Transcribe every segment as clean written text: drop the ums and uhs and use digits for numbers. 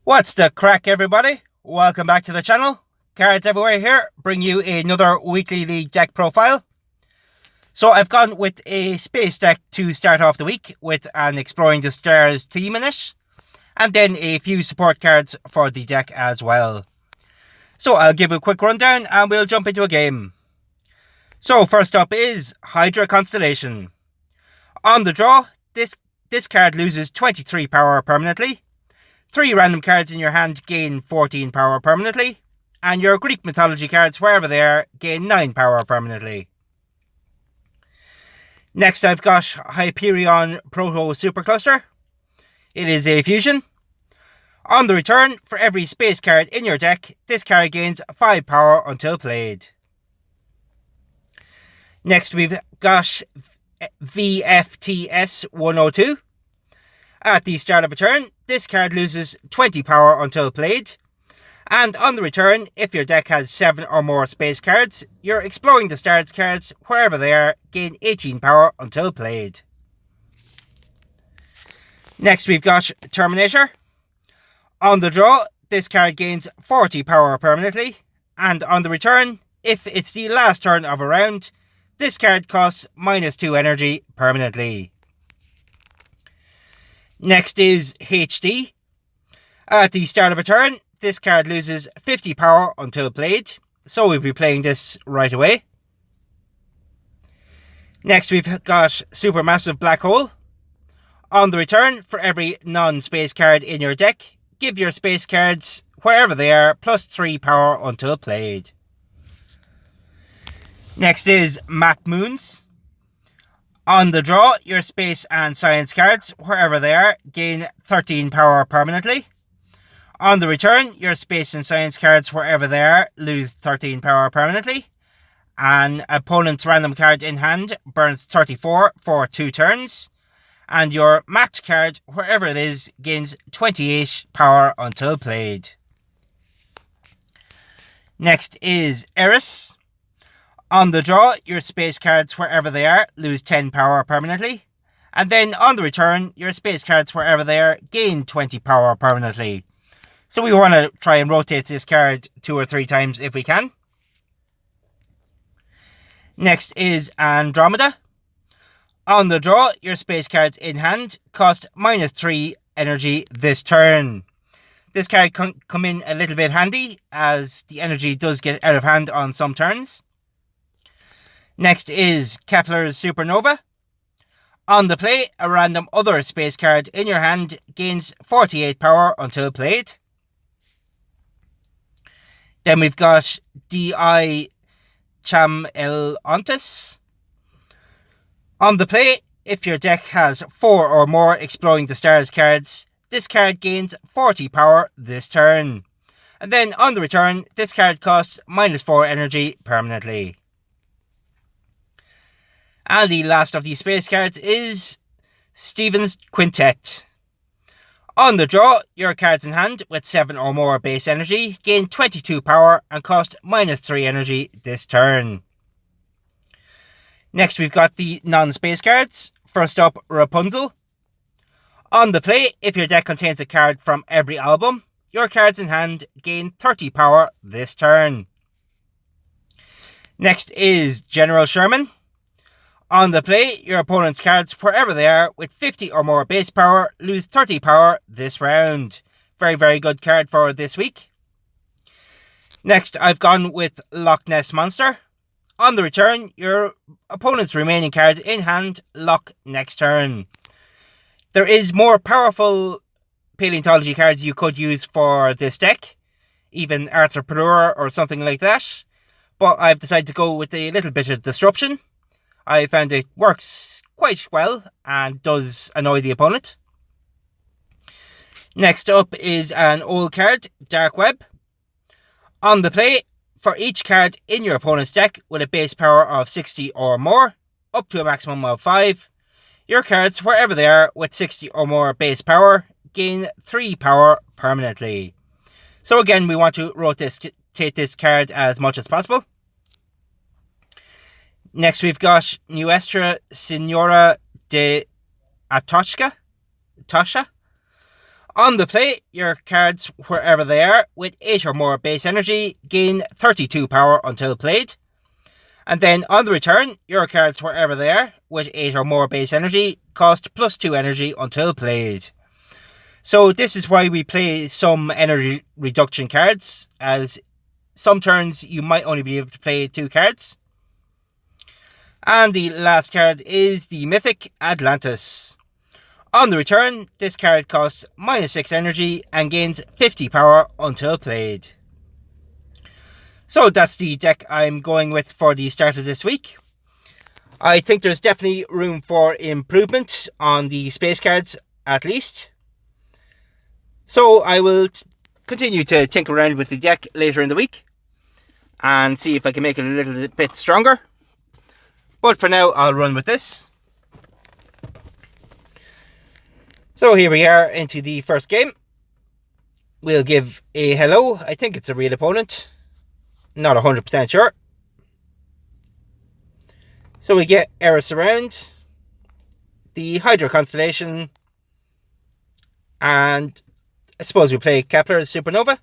What's the crack, everybody? Welcome back to the channel. Cards Everywhere here, bring you another weekly league deck profile. So I've gone with a space deck to start off the week with an Exploring the Stars theme in it, and then a few support cards for the deck as well. So I'll give a quick rundown and we'll jump into a game. So first up is Hydra Constellation. On the draw, this card loses 23 power permanently. 3 random cards in your hand gain 14 power permanently, and your Greek mythology cards, wherever they are, gain 9 power permanently. Next I've got Hyperion Proto Supercluster. It is a fusion. On the return, for every space card in your deck, this card gains 5 power until played. Next we've got VFTS 102. At the start of a turn, this card loses 20 power until played. And on the return, if your deck has 7 or more space cards, your Exploring the Stars cards, wherever they are, gain 18 power until played. Next we've got Terminator. On the draw, this card gains 40 power permanently. And on the return, if it's the last turn of a round, this card costs -2 energy permanently. Next is HD. At the start of a turn, this card loses 50 power until played, so we'll be playing this right away. Next we've got Supermassive Black Hole. On the return, for every non-space card in your deck, give your space cards, wherever they are, +3 power until played. Next is Matt Moons. On the draw, your space and science cards, wherever they are, gain 13 power permanently. On the return, your space and science cards, wherever they are, lose 13 power permanently. An opponent's random card in hand burns 34 for 2 turns. And your match card, wherever it is, gains 28 power until played. Next is Eris. On the draw, your space cards, wherever they are, lose 10 power permanently. And then on the return, your space cards, wherever they are, gain 20 power permanently. So we want to try and rotate this card 2 or 3 times if we can. Next is Andromeda. On the draw, your space cards in hand cost -3 energy this turn. This card can come in a little bit handy, as the energy does get out of hand on some turns. Next is Kepler's Supernova. On the play, a random other space card in your hand gains 48 power until played. Then we've got D.I. Chamelontis. On the play, if your deck has 4 or more Exploring the Stars cards, this card gains 40 power this turn. And then on the return, this card costs -4 energy permanently. And the last of these space cards is Steven's Quintet. On the draw, your cards in hand with 7 or more base energy gain 22 power and cost -3 energy this turn. Next we've got the non-space cards. First up, Rapunzel. On the play, if your deck contains a card from every album, your cards in hand gain 30 power this turn. Next is General Sherman. On the play, your opponent's cards, wherever they are, with 50 or more base power, lose 30 power this round. Very, very good card for this week. Next, I've gone with Loch Ness Monster. On the return, your opponent's remaining cards in hand lock next turn. There is more powerful paleontology cards you could use for this deck, even Arthropreneur or something like that, but I've decided to go with a little bit of disruption. I found it works quite well and does annoy the opponent. Next up is an old card, Dark Web. On the play, for each card in your opponent's deck with a base power of 60 or more, up to a maximum of 5, your cards, wherever they are, with 60 or more base power, gain 3 power permanently. So again, we want to rotate this card as much as possible. Next we've got Nuestra Senora de Atocha. On the play, your cards, wherever they are, with 8 or more base energy, gain 32 power until played. And then on the return, your cards, wherever they are, with 8 or more base energy, cost +2 energy until played. So this is why we play some energy reduction cards, as some turns you might only be able to play 2 cards. And the last card is the Mythic Atlantis. On the return, this card costs -6 energy and gains 50 power until played. So that's the deck I'm going with for the start of this week. I think there's definitely room for improvement on the space cards, at least. So I will continue to tinker around with the deck later in the week and see if I can make it a little bit stronger. But for now, I'll run with this. So here we are into the first game. We'll give a hello. I think it's a real opponent. Not 100% sure. So we get Eris around, the Hydra constellation, and I suppose we play Kepler as Supernova.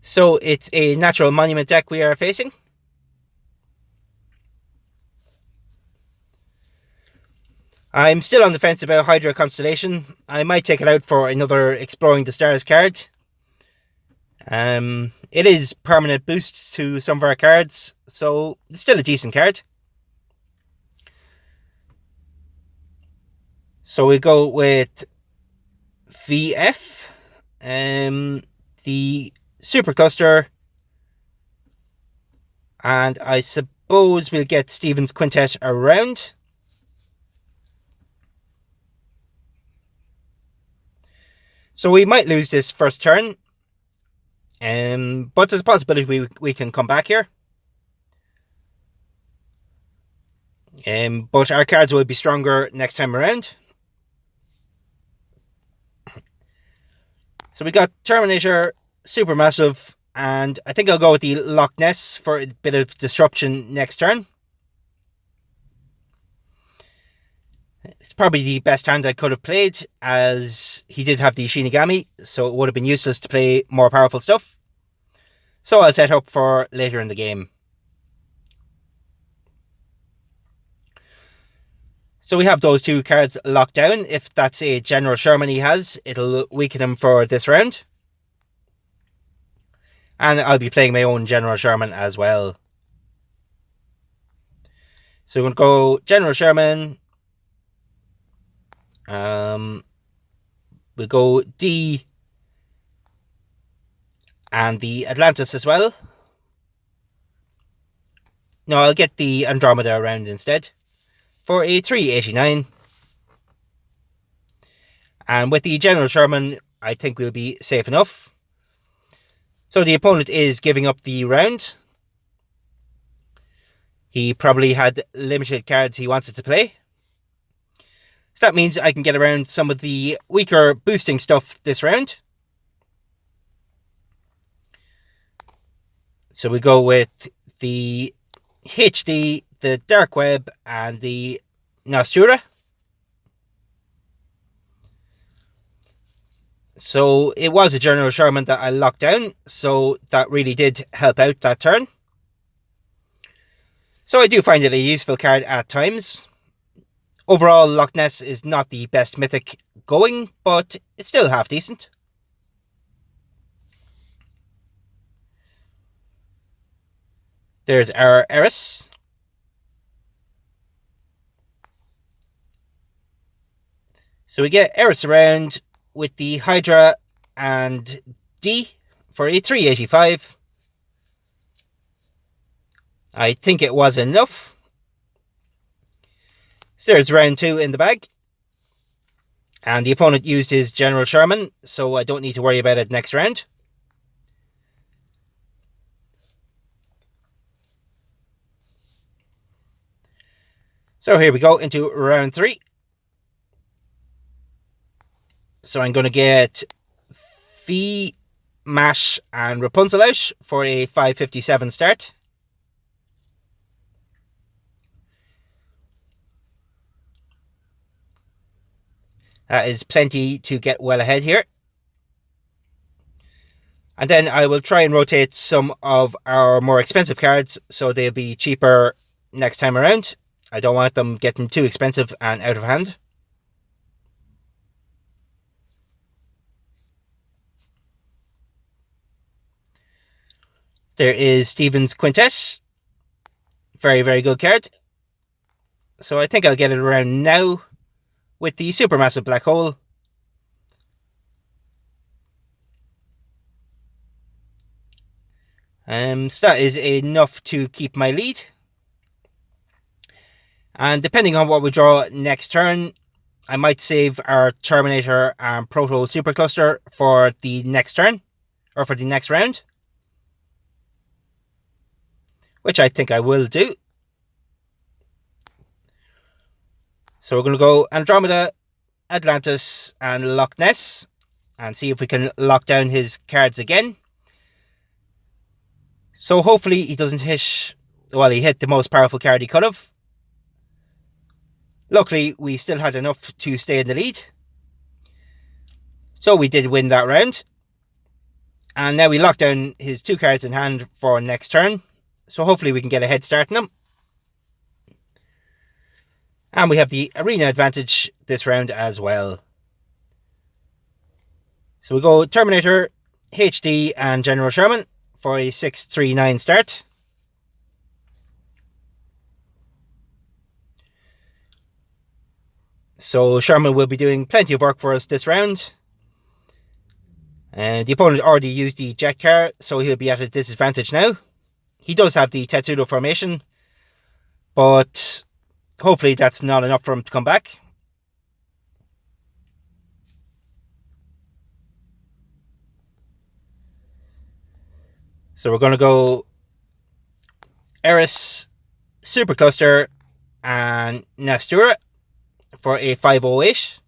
So it's a natural monument deck we are facing. I'm still on the fence about Hydra Constellation. I might take it out for another Exploring the Stars card. It is permanent boost to some of our cards, so it's still a decent card. So we go with VF, the Supercluster, and I suppose we'll get Stephen's Quintet around. So we might lose this first turn, but there's a possibility we can come back here. But our cards will be stronger next time around. So we got Terminator, Supermassive, and I think I'll go with the Loch Ness for a bit of disruption next turn. It's probably the best hand I could have played, as he did have the Shinigami, so it would have been useless to play more powerful stuff. So I'll set up for later in the game. So we have those 2 cards locked down. If that's a General Sherman he has, it'll weaken him for this round. And I'll be playing my own General Sherman as well. So we're going to go General Sherman. We'll go D and the Atlantis as well. No, I'll get the Andromeda around instead for a 389. And with the General Sherman, I think we'll be safe enough. So the opponent is giving up the round. He probably had limited cards he wanted to play. So that means I can get around some of the weaker boosting stuff this round. So we go with the HD, the Dark Web, and the Nostura. So it was a General Sherman that I locked down, so that really did help out that turn. So I do find it a useful card at times. Overall, Loch Ness is not the best mythic going, but it's still half decent. There's our Eris. So we get Eris around with the Hydra and D for a 385. I think it was enough. So there's round 2 in the bag. And the opponent used his General Sherman, so I don't need to worry about it next round. So here we go into round 3. So I'm going to get Fee, Mash and Rapunzel out for a 557 start. That is plenty to get well ahead here. And then I will try and rotate some of our more expensive cards so they'll be cheaper next time around. I don't want them getting too expensive and out of hand. There is Stephen's Quintet. Very, very good card. So I think I'll get it around now with the Supermassive Black Hole. So that is enough to keep my lead. And depending on what we draw next turn, I might save our Terminator and Proto Supercluster for the next turn, or for the next round. Which I think I will do. So we're going to go Andromeda, Atlantis, and Loch Ness, and see if we can lock down his cards again. So hopefully he doesn't hit, well, he hit the most powerful card he could have. Luckily, we still had enough to stay in the lead. So we did win that round. And now we lock down his 2 cards in hand for next turn. So hopefully we can get a head start on them. And we have the arena advantage this round as well. So we go Terminator, HD, and General Sherman for a 6-3-9 start. So Sherman will be doing plenty of work for us this round. And the opponent already used the Jet card, so he'll be at a disadvantage now. He does have the Tetsudo formation, but hopefully that's not enough for him to come back. So we're going to go Eris, Supercluster, and Nastura for a 508.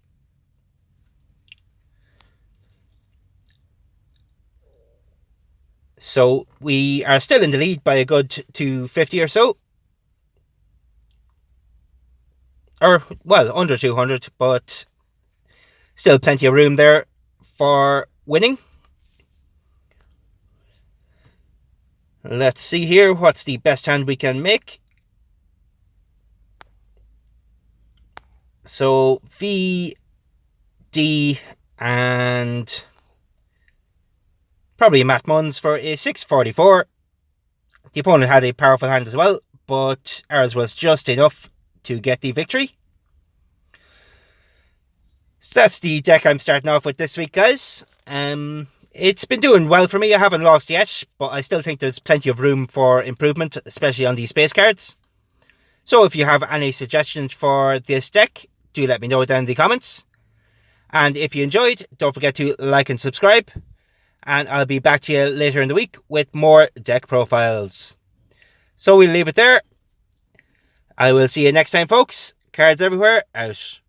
So we are still in the lead by a good 250 or so. Or, well, under 200, but still plenty of room there for winning. Let's see here, what's the best hand we can make? So, V, D, and probably Matt Munns for a 644. The opponent had a powerful hand as well, but ours was just enough to get the victory. So that's the deck I'm starting off with this week, guys. It's been doing well for me. I haven't lost yet, but I still think there's plenty of room for improvement, especially on these space cards. So if you have any suggestions for this deck, do let me know down in the comments. And if you enjoyed, don't forget to like and subscribe. And I'll be back to you later in the week with more deck profiles. So we'll leave it there. I will see you next time, folks. Cards everywhere, out.